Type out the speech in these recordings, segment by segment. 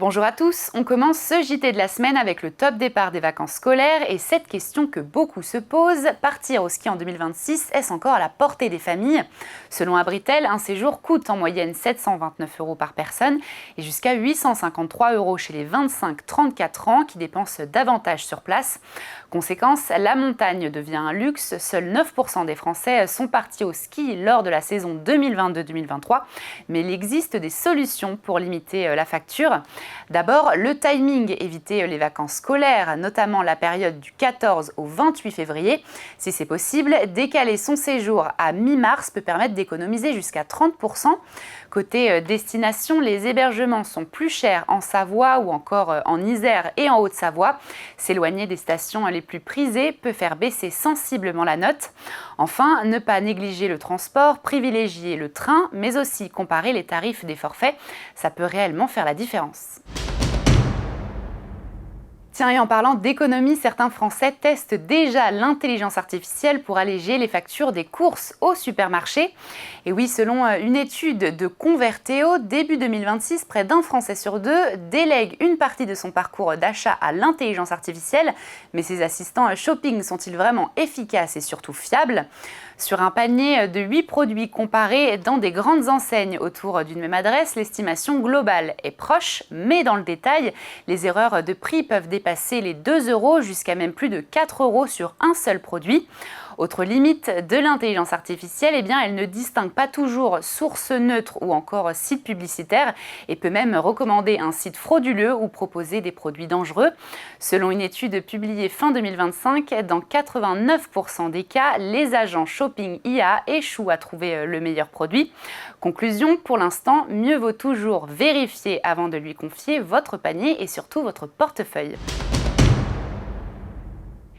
Bonjour à tous, on commence ce JT de la semaine avec le top départ des vacances scolaires et cette question que beaucoup se posent, partir au ski en 2026, est-ce encore à la portée des familles? Selon Abritel, un séjour coûte en moyenne 729 € par personne et jusqu'à 853 € chez les 25-34 ans qui dépensent davantage sur place. Conséquence, la montagne devient un luxe, seuls 9% des Français sont partis au ski lors de la saison 2022-2023, mais il existe des solutions pour limiter la facture. D'abord, le timing, éviter les vacances scolaires, notamment la période du 14 au 28 février. Si c'est possible, décaler son séjour à mi-mars peut permettre d'économiser jusqu'à 30%. Côté destination, les hébergements sont plus chers en Savoie ou encore en Isère et en Haute-Savoie. S'éloigner des stations les plus prisées peut faire baisser sensiblement la note. Enfin, ne pas négliger le transport, privilégier le train, mais aussi comparer les tarifs des forfaits. Ça peut réellement faire la différence. Tiens, et en parlant d'économie, certains Français testent déjà l'intelligence artificielle pour alléger les factures des courses au supermarché. Et oui, selon une étude de Convertéo, début 2026, près d'un Français sur deux délègue une partie de son parcours d'achat à l'intelligence artificielle. Mais ces assistants shopping sont-ils vraiment efficaces et surtout fiables ? Sur un panier de 8 produits comparés dans des grandes enseignes autour d'une même adresse, l'estimation globale est proche, mais dans le détail, les erreurs de prix peuvent dépasser les 2 € jusqu'à même plus de 4 € sur un seul produit. Autre limite de l'intelligence artificielle, elle ne distingue pas toujours source neutre ou encore site publicitaire et peut même recommander un site frauduleux ou proposer des produits dangereux. Selon une étude publiée fin 2025, dans 89% des cas, les agents shopping IA échouent à trouver le meilleur produit. Conclusion, pour l'instant, mieux vaut toujours vérifier avant de lui confier votre panier et surtout votre portefeuille.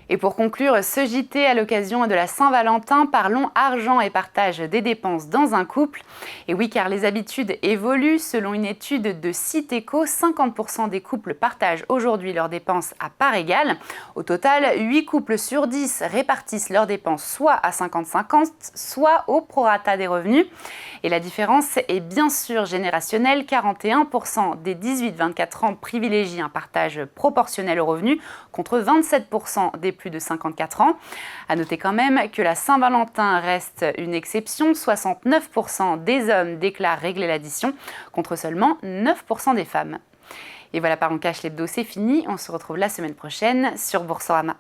Et pour conclure ce JT à l'occasion de la Saint-Valentin, parlons argent et partage des dépenses dans un couple. Et oui, car les habitudes évoluent. Selon une étude de Citeco, 50% des couples partagent aujourd'hui leurs dépenses à part égale. Au total, 8 couples sur 10 répartissent leurs dépenses soit à 50-50, soit au prorata des revenus. Et la différence est bien sûr générationnelle. 41% des 18-24 ans privilégient un partage proportionnel aux revenus, contre 27% des plus de 54 ans. À noter quand même que la Saint-Valentin reste une exception. 69% des hommes déclarent régler l'addition, contre seulement 9% des femmes. Et voilà, par On Cache l'Hebdo, c'est fini. On se retrouve la semaine prochaine sur Boursorama.